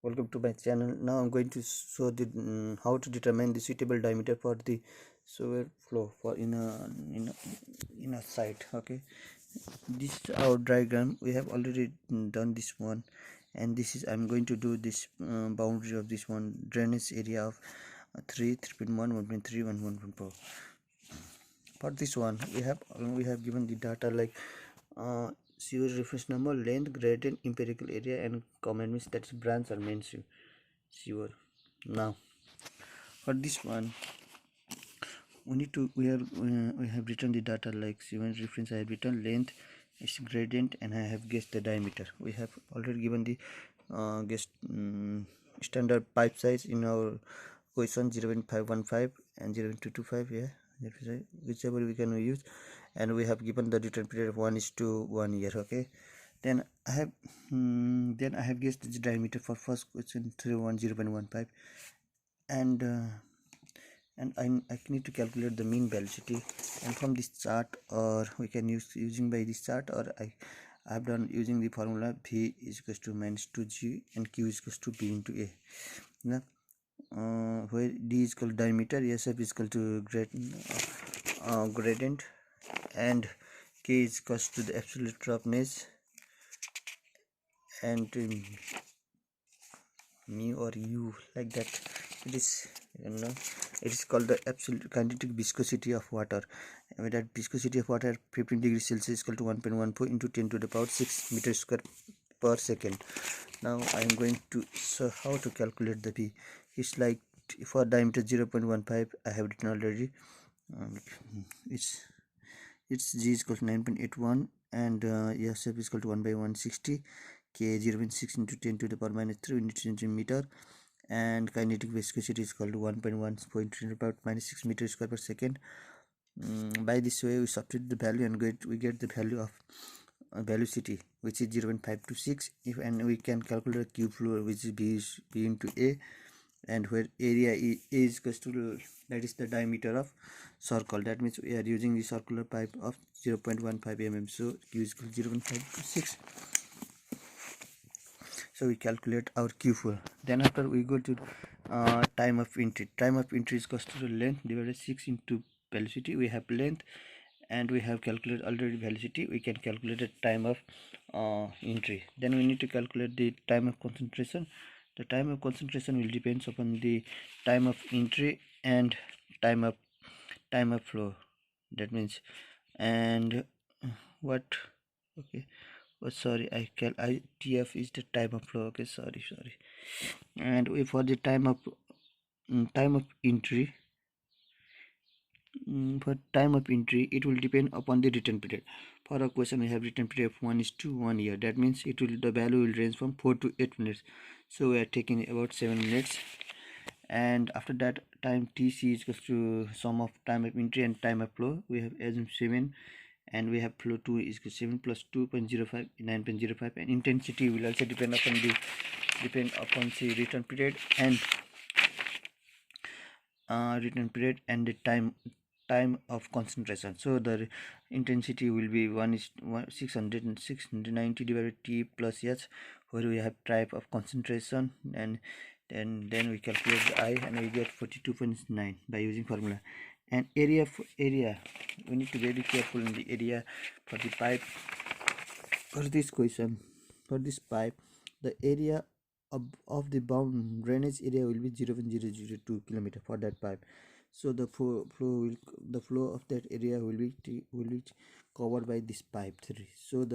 Welcome to my channel. Now I'm going to show the how to determine the suitable diameter for the sewer flow for in a site. Okay, this is our diagram. We have already done this one, and this is I'm going to do this boundary of this one drainage area of 3.1, 1.3, 1.4. For this one we have given the data like sewer reference number, length, gradient, empirical area, and common means, that is branch or main sewer. Now for this one we have written the data like sewer reference. I have written length, its gradient, and I have guessed the diameter. We have already given the guessed standard pipe size in our question 0.515 and 0.225. Yeah, that is right, whichever we can use. And we have given the return period of 1:1 year. Okay, then I have guessed the diameter for first question 310.15, and I need to calculate the mean velocity. And from this chart, or we can using by this chart, or I have done using the formula V is equals to minus 2G and Q is equals to B into A. Now, where D is equal to diameter, SF is equal to gradient, and K is equals to the absolute roughness, and mu or u, like that. It is, it is called the absolute kinetic viscosity of water. And that viscosity of water 15 degrees Celsius is equal to 1.14 into 10 to the power 6 meters square per second. Now I am going to show how to calculate the p. It's like for diameter 0.15 I have written already. It's g is equal to 9.81, and SF is equal to 1/160. K 0.6 into 10 to the power minus 3 units centimeter, and kinetic viscosity is equal to 1.1 about minus 6 meters square per second. By this way we substitute the value and we get the value of velocity, which is 0.526. And we can calculate Q flow, which is B into A, and where area is equals to, that is the diameter of circle. That means we are using the circular pipe of 0.15 mm, so Q is equal to 0.526. So we calculate our Q flow. Then after we go to time of entry. Time of entry is equals to the length divided 6 into velocity. We have length and we have calculated already velocity. We can calculate the time of entry. Then we need to calculate the time of concentration. The time of concentration will depends upon the time of entry and time of flow. That means, and what, okay, oh sorry, TF is the time of flow. Okay, sorry. And we, for the time of entry, for time of entry, it will depend upon the return period. For a question we have return period of 1:1 year. That means the value will range from 4 to 8 minutes, so we are taking about 7 minutes. And after that, time TC is equals to sum of time of entry and time of flow. We have assumed 7, and we have flow 2 is equal to 7 plus 2.05 9.05. And intensity will also depend upon the return period and the time of concentration. So the intensity will be 690 divided T plus H, where we have type of concentration, and then we calculate the I, and we get 42.9 by using formula. And area we need to be very careful in the area for the pipe. For this question, for this pipe, the area of the bound drainage area will be 0.002 kilometer for that pipe. So the flow of that area will be covered by this pipe 3. So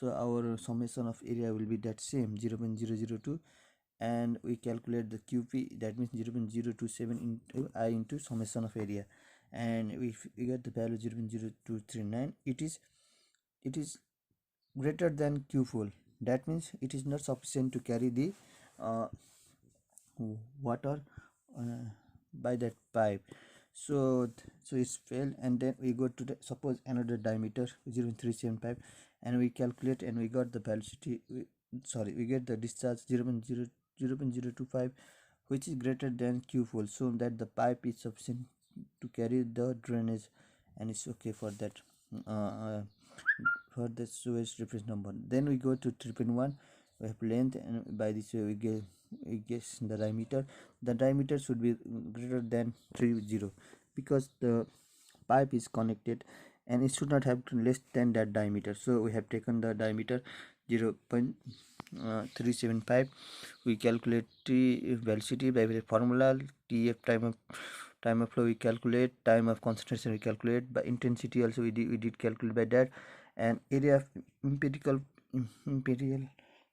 our summation of area will be that same 0.002, and we calculate the QP, that means 0.027 into I into summation of area, and if we get the value 0.0239, it is greater than Q full. That means it is not sufficient to carry the water by that pipe. So it's failed. And then we go to the, suppose another diameter 0.375, and we calculate, and we got the velocity, we get the discharge 0.025, which is greater than Q full, so that the pipe is sufficient to carry the drainage, and it's okay for that sewage reference number. Then we go to 3.1. We have length, and by this way we get we guess the diameter should be greater than 30 because the pipe is connected and it should not have less than that diameter. So we have taken the diameter 0.375. We calculate T velocity by the formula. TF time of flow we calculate, time of concentration we calculate, by intensity also we did calculate by that, and area of imperial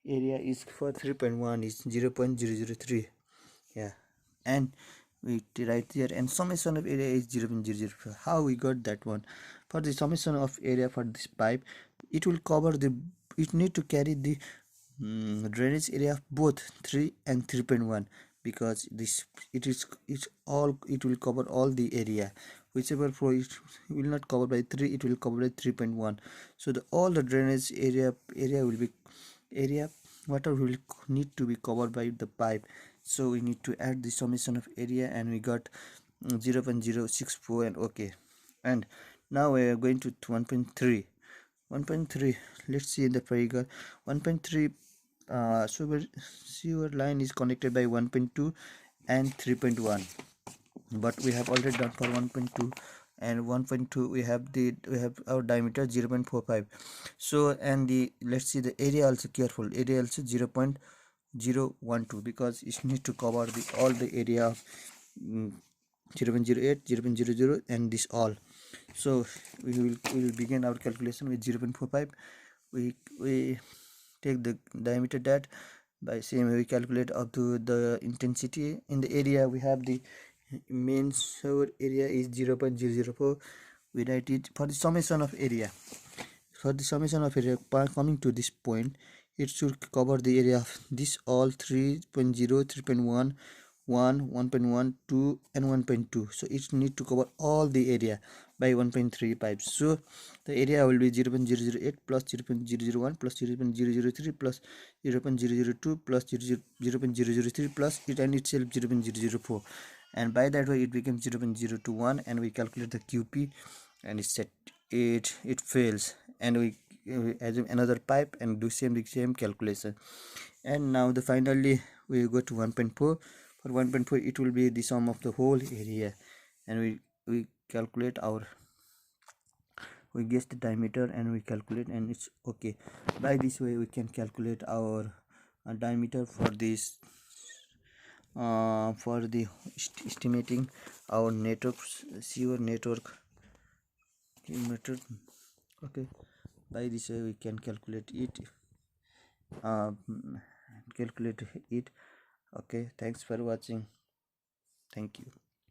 area is for 3.1 is 0.003. Yeah, and we write here, and summation of area is 0.004. How we got that one? For the summation of area for this pipe, it will cover the, it need to carry the drainage area of both 3 and 3.1, because this it will cover all the area. Whichever flow it will not cover by 3, it will cover by 3.1. So the all the drainage area will be area water will need to be covered by the pipe. So we need to add the summation of area, and we got 0.064, and okay. And now we are going to 1.3. 1.3, let's see in the figure. 1.3 sewer line is connected by 1.2 and 3.1, but we have already done for 1.2 and 1.2. We have our diameter 0.45. So, and the, let's see the area also, careful, area also 0.012, because it needs to cover the all the area of 0.08, 0.00, and this all. So we will begin our calculation with 0.45. We take the diameter that, by same we calculate up to the intensity. In the area we have the main sewer area is 0.004. We write it for the summation of area. For the summation of area coming to this point, it should cover the area of this all 3.0, 3.1, 1.1, 2, and 1.2. So it need to cover all the area by 1.3 pipes. So the area will be 0.008 plus 0.001 plus 0.003 plus 0.002 plus 0.003 plus it and itself 0.004, and by that way it becomes 0.021, and we calculate the QP, and it's set, it fails, and we assume another pipe and do same calculation. And now the finally we go to 1.4. For 1.4 it will be the sum of the whole area, and we calculate our, we guess the diameter and we calculate, and it's okay. By this way we can calculate our diameter for this for the estimating our network, sewer network method. Okay, by this way we can calculate it, uh, calculate it. Okay, thanks for watching. Thank you.